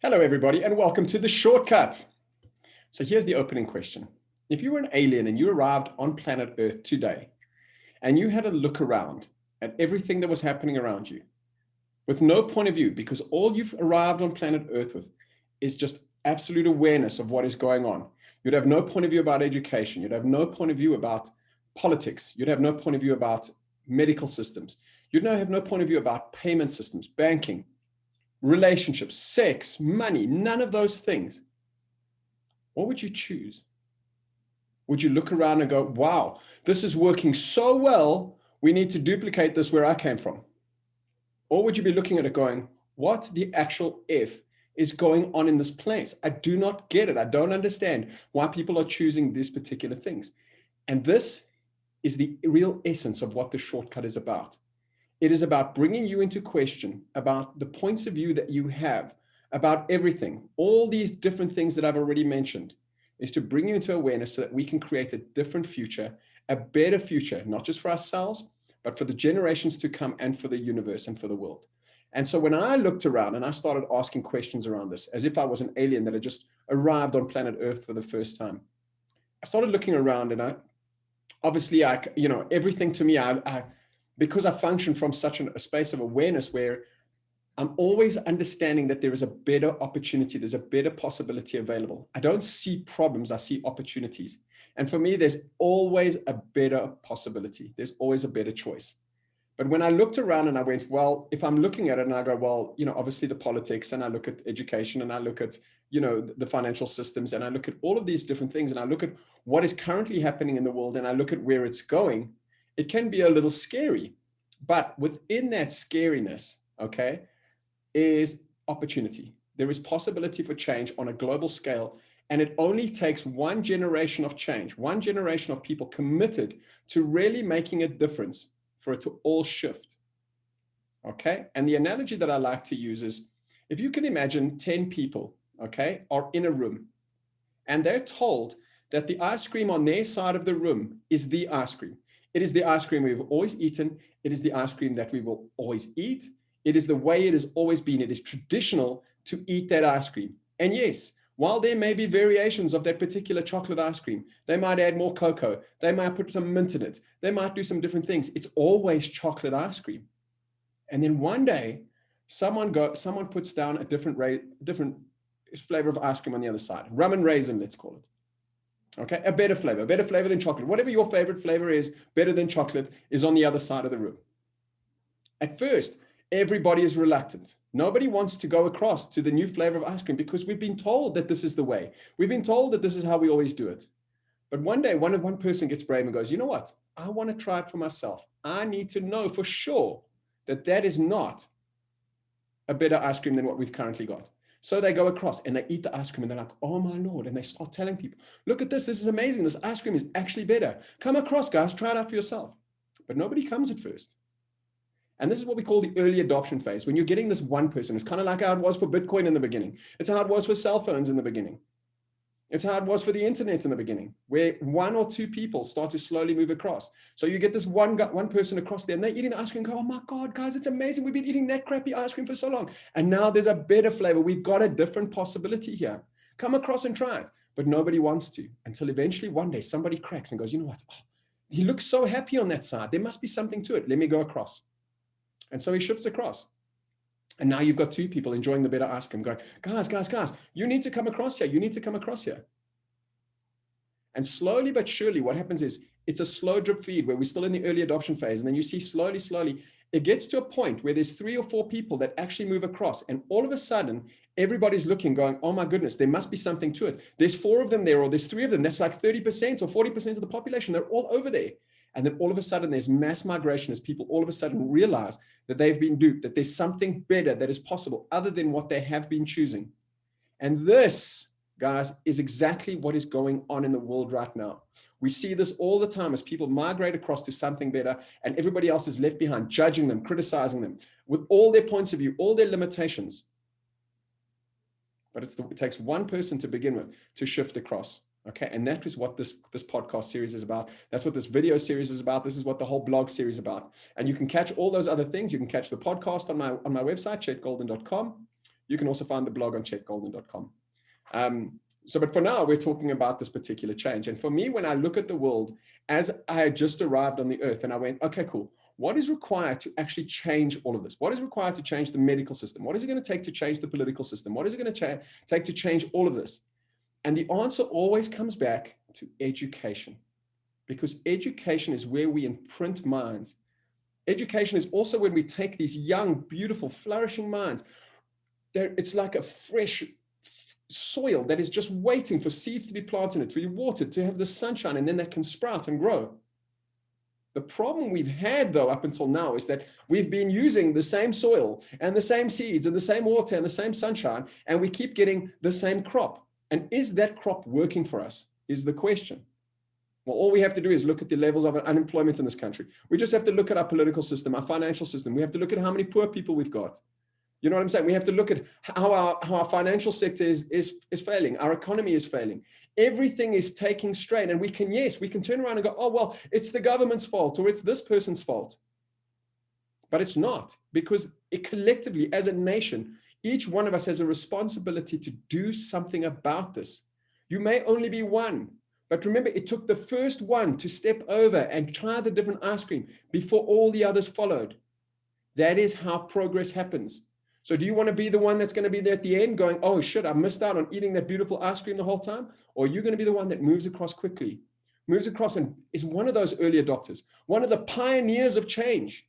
Hello, everybody, and welcome to The Shortcut. So here's the opening question. If you were an alien and you arrived on planet Earth today, and you had a look around at everything that was happening around you, with no point of view, because all you've arrived on planet Earth with is just absolute awareness of what is going on. You'd have no point of view about education. You'd have no point of view about politics. You'd have no point of view about medical systems. You'd have no point of view about payment systems, banking, relationships, sex, money, none of those things. What would you choose? Would you look around and go, wow, this is working so well, we need to duplicate this where I came from? Or would you be looking at it going, what the actual F is going on in this place? I do not get it. I don't understand why people are choosing these particular things. And this is the real essence of what the shortcut is about. It is about bringing you into question about the points of view that you have about everything. All these different things that I've already mentioned is to bring you into awareness so that we can create a different future, a better future, not just for ourselves, but for the generations to come and for the universe and for the world. And so when I looked around and I started asking questions around this, as if I was an alien that had just arrived on planet Earth for the first time, I started looking around and everything to me, because I function from such a space of awareness where I'm always understanding that there is a better opportunity, there's a better possibility available. I don't see problems, I see opportunities. And for me, there's always a better possibility. There's always a better choice. But when I looked around and I went, well, if I'm looking at it and I go, well, obviously the politics, and I look at education, and I look at, the financial systems, and I look at all of these different things, and I look at what is currently happening in the world, and I look at where it's going, it can be a little scary. But within that scariness, okay, is opportunity. There is possibility for change on a global scale. And it only takes one generation of change, one generation of people committed to really making a difference for it to all shift. Okay. And the analogy that I like to use is, if you can imagine 10 people, okay, are in a room and they're told that the ice cream on their side of the room is the ice cream. It is the ice cream we've always eaten. It is the ice cream that we will always eat. It is the way it has always been. It is traditional to eat that ice cream. And yes, while there may be variations of that particular chocolate ice cream, they might add more cocoa. They might put some mint in it. They might do some different things. It's always chocolate ice cream. And then one day, someone puts down a different flavor of ice cream on the other side. Rum and raisin, let's call it. Okay, a better flavor than chocolate. Whatever your favorite flavor is, better than chocolate, is on the other side of the room. At first, everybody is reluctant. Nobody wants to go across to the new flavor of ice cream because we've been told that this is the way. We've been told that this is how we always do it. But one day, one person gets brave and goes, you know what? I want to try it for myself. I need to know for sure that that is not a better ice cream than what we've currently got. So they go across and they eat the ice cream and they're like, oh my Lord. And they start telling people, look at this. This is amazing. This ice cream is actually better. Come across, guys. Try it out for yourself. But nobody comes at first. And this is what we call the early adoption phase. When you're getting this one person, it's kind of like how it was for Bitcoin in the beginning. It's how it was for cell phones in the beginning. It's how it was for the internet in the beginning, where one or two people start to slowly move across. So you get this one person across there and they're eating the ice cream and go, oh my God, guys, it's amazing. We've been eating that crappy ice cream for so long. And now there's a better flavor. We've got a different possibility here. Come across and try it. But nobody wants to, until eventually one day somebody cracks and goes, you know what? Oh, he looks so happy on that side. There must be something to it. Let me go across. And so he shifts across. And now you've got two people enjoying the better ice cream going, guys, you need to come across here. You need to come across here. And slowly but surely, what happens is it's a slow drip feed where we're still in the early adoption phase. And then you see slowly, it gets to a point where there's 3 or 4 people that actually move across. And all of a sudden, everybody's looking, going, oh my goodness, there must be something to it. There's 4 of them there, or there's 3 of them. That's like 30% or 40% of the population. They're all over there. And then all of a sudden, there's mass migration as people all of a sudden realize that they've been duped, that there's something better that is possible other than what they have been choosing. And this, guys, is exactly what is going on in the world right now. We see this all the time as people migrate across to something better and everybody else is left behind, judging them, criticizing them with all their points of view, all their limitations. But it takes one person to begin with to shift across. Okay, and that is what this podcast series is about. That's what this video series is about. This is what the whole blog series is about. And you can catch all those other things. You can catch the podcast on my website, chetgolden.com. You can also find the blog on chetgolden.com. But for now, we're talking about this particular change. And for me, when I look at the world, as I had just arrived on the earth and I went, okay, cool. What is required to actually change all of this? What is required to change the medical system? What is it going to take to change the political system? What is it going to take to change all of this? And the answer always comes back to education, because education is where we imprint minds. Education is also when we take these young, beautiful, flourishing minds. It's like a fresh soil that is just waiting for seeds to be planted in it, to be watered, to have the sunshine, and then that can sprout and grow. The problem we've had, though, up until now is that we've been using the same soil and the same seeds and the same water and the same sunshine, and we keep getting the same crop. And is that crop working for us, is the question. Well, all we have to do is look at the levels of unemployment in this country. We just have to look at our political system, our financial system. We have to look at how many poor people we've got. You know what I'm saying? We have to look at how our financial sector is failing. Our economy is failing. Everything is taking strain. And we can turn around and go, oh, well, it's the government's fault or it's this person's fault. But it's not, because collectively as a nation, each one of us has a responsibility to do something about this. You may only be one, but remember, it took the first one to step over and try the different ice cream before all the others followed. That is how progress happens. So do you want to be the one that's going to be there at the end going, oh shit, I missed out on eating that beautiful ice cream the whole time? Or are you going to be the one that moves across quickly, moves across and is one of those early adopters, one of the pioneers of change?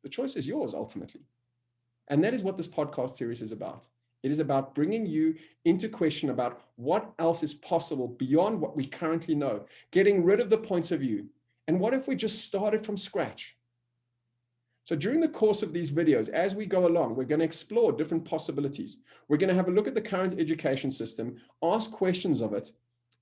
The choice is yours ultimately. And that is what this podcast series is about. It is about bringing you into question about what else is possible beyond what we currently know, getting rid of the points of view. And what if we just started from scratch? So during the course of these videos, as we go along, we're going to explore different possibilities. We're going to have a look at the current education system, ask questions of it,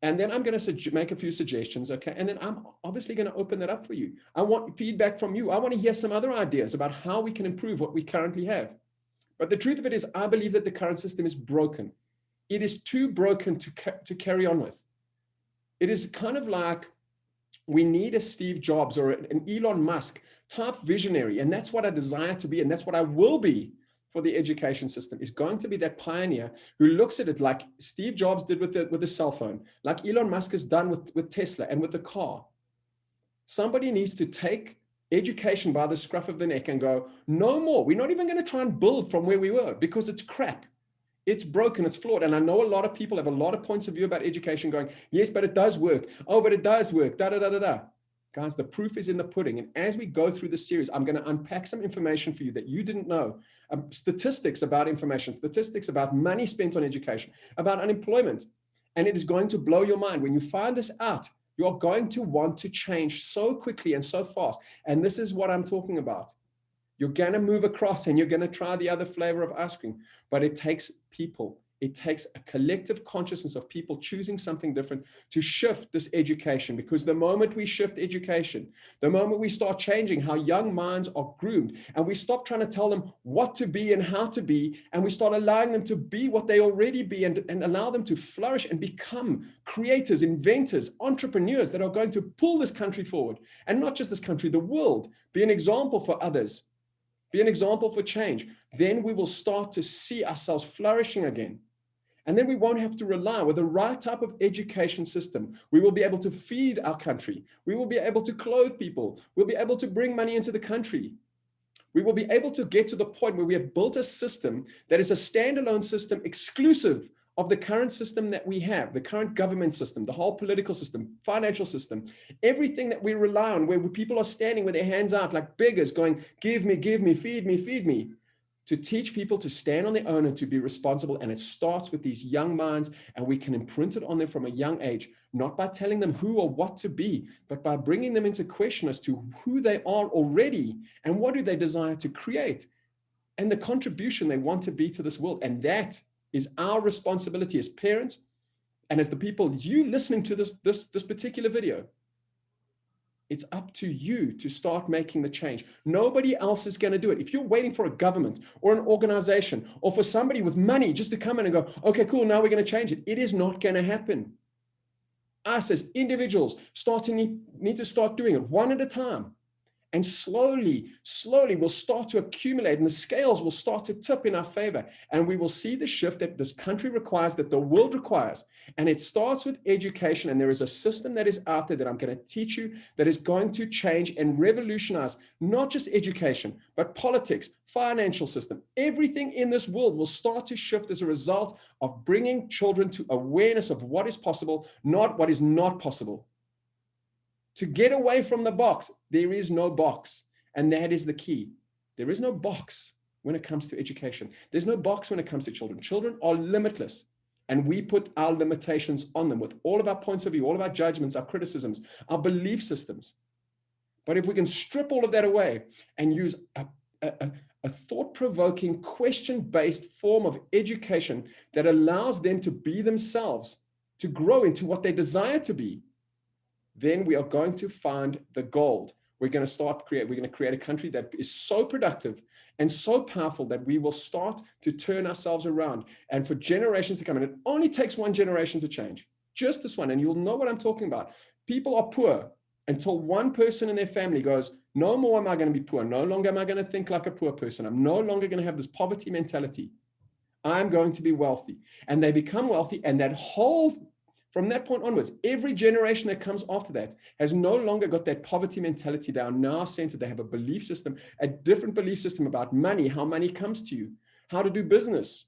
and then I'm going to make a few suggestions, okay? And then I'm obviously going to open that up for you. I want feedback from you. I want to hear some other ideas about how we can improve what we currently have. But the truth of it is, I believe that the current system is broken. It is too broken to carry on with. It is kind of like we need a Steve Jobs or an Elon Musk type visionary. And that's what I desire to be. And that's what I will be for the education system, is going to be that pioneer who looks at it like Steve Jobs did with the cell phone, like Elon Musk has done with Tesla and with the car. Somebody needs to take education by the scruff of the neck and go, no more. We're not even going to try and build from where we were, because it's crap. It's broken, it's flawed. And I know a lot of people have a lot of points of view about education going, yes, but it does work. Oh, but it does work, da, da, da, da, da. Guys, the proof is in the pudding. And as we go through this series, I'm going to unpack some information for you that you didn't know. Statistics about information, statistics about money spent on education, about unemployment. And it is going to blow your mind. When you find this out, you're going to want to change so quickly and so fast. And this is what I'm talking about. You're going to move across and you're going to try the other flavor of ice cream. But it takes people. It takes a collective consciousness of people choosing something different to shift this education. Because the moment we shift education, the moment we start changing how young minds are groomed, and we stop trying to tell them what to be and how to be, and we start allowing them to be what they already be, and allow them to flourish and become creators, inventors, entrepreneurs that are going to pull this country forward. And not just this country, the world. Be an example for others. Be an example for change. Then we will start to see ourselves flourishing again. And then we won't have to rely with the right type of education system. We will be able to feed our country. We will be able to clothe people. We'll be able to bring money into the country. We will be able to get to the point where we have built a system that is a standalone system exclusive of the current system that we have, the current government system, the whole political system, financial system, everything that we rely on, where people are standing with their hands out like beggars going, give me, feed me, feed me. To teach people to stand on their own and to be responsible. And it starts with these young minds, and we can imprint it on them from a young age, not by telling them who or what to be, but by bringing them into question as to who they are already and what do they desire to create and the contribution they want to be to this world. And that is our responsibility as parents and as the people, you listening to this particular video. It's up to you to start making the change. Nobody else is going to do it. If you're waiting for a government or an organization or for somebody with money just to come in and go, okay, cool, now we're going to change it, it is not going to happen. Us as individuals need to start doing it one at a time. And slowly, slowly we'll start to accumulate and the scales will start to tip in our favor. And we will see the shift that this country requires, that the world requires. And it starts with education. And there is a system that is out there that I'm going to teach you that is going to change and revolutionize not just education, but politics, financial system. Everything in this world will start to shift as a result of bringing children to awareness of what is possible, not what is not possible. To get away from the box, there is no box. And that is the key. There is no box when it comes to education. There's no box when it comes to children. Children are limitless. And we put our limitations on them with all of our points of view, all of our judgments, our criticisms, our belief systems. But if we can strip all of that away and use a thought-provoking, question-based form of education that allows them to be themselves, to grow into what they desire to be, then we are going to find the gold. We're going to create a country that is so productive and so powerful that we will start to turn ourselves around. And for generations to come, and it only takes one generation to change, just this one, and you'll know what I'm talking about. People are poor until one person in their family goes, no more am I going to be poor. No longer am I going to think like a poor person. I'm no longer going to have this poverty mentality. I'm going to be wealthy. And they become wealthy, and that whole from that point onwards, every generation that comes after that has no longer got that poverty mentality. They are now centered. They have a belief system, a different belief system about money, how money comes to you, how to do business.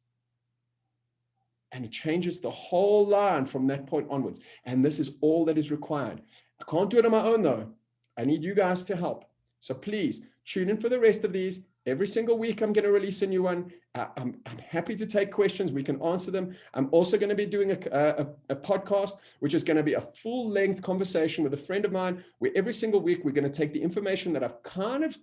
And it changes the whole line from that point onwards. And this is all that is required. I can't do it on my own, though. I need you guys to help. So please tune in for the rest of these. Every single week, I'm going to release a new one. I'm happy to take questions. We can answer them. I'm also going to be doing a podcast, which is going to be a full-length conversation with a friend of mine, where every single week, we're going to take the information that I've kind of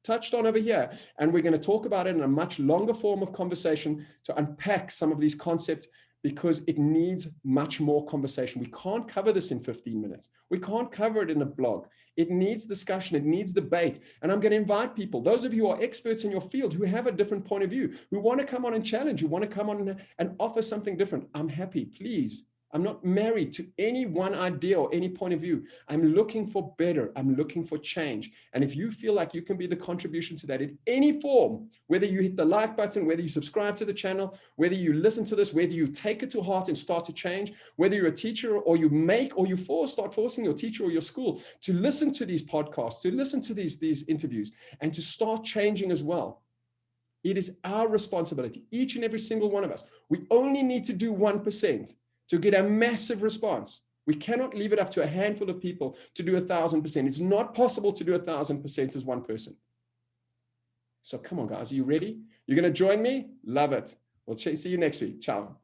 touched on over here, and we're going to talk about it in a much longer form of conversation to unpack some of these concepts, because it needs much more conversation. We can't cover this in 15 minutes. We can't cover it in a blog. It needs discussion. It needs debate. And I'm going to invite people, those of you who are experts in your field, who have a different point of view, who want to come on and challenge, who want to come on and offer something different. I'm happy, please. I'm not married to any one idea or any point of view. I'm looking for better. I'm looking for change. And if you feel like you can be the contribution to that in any form, whether you hit the like button, whether you subscribe to the channel, whether you listen to this, whether you take it to heart and start to change, whether you're a teacher or you start forcing your teacher or your school to listen to these podcasts, to listen to these interviews, and to start changing as well. It is our responsibility, each and every single one of us. We only need to do 1%. to get a massive response. We cannot leave it up to a handful of people to do 1,000%. It's not possible to do 1,000% as one person. So come on, guys, are you ready? You're going to join me? Love it. We'll see you next week. Ciao.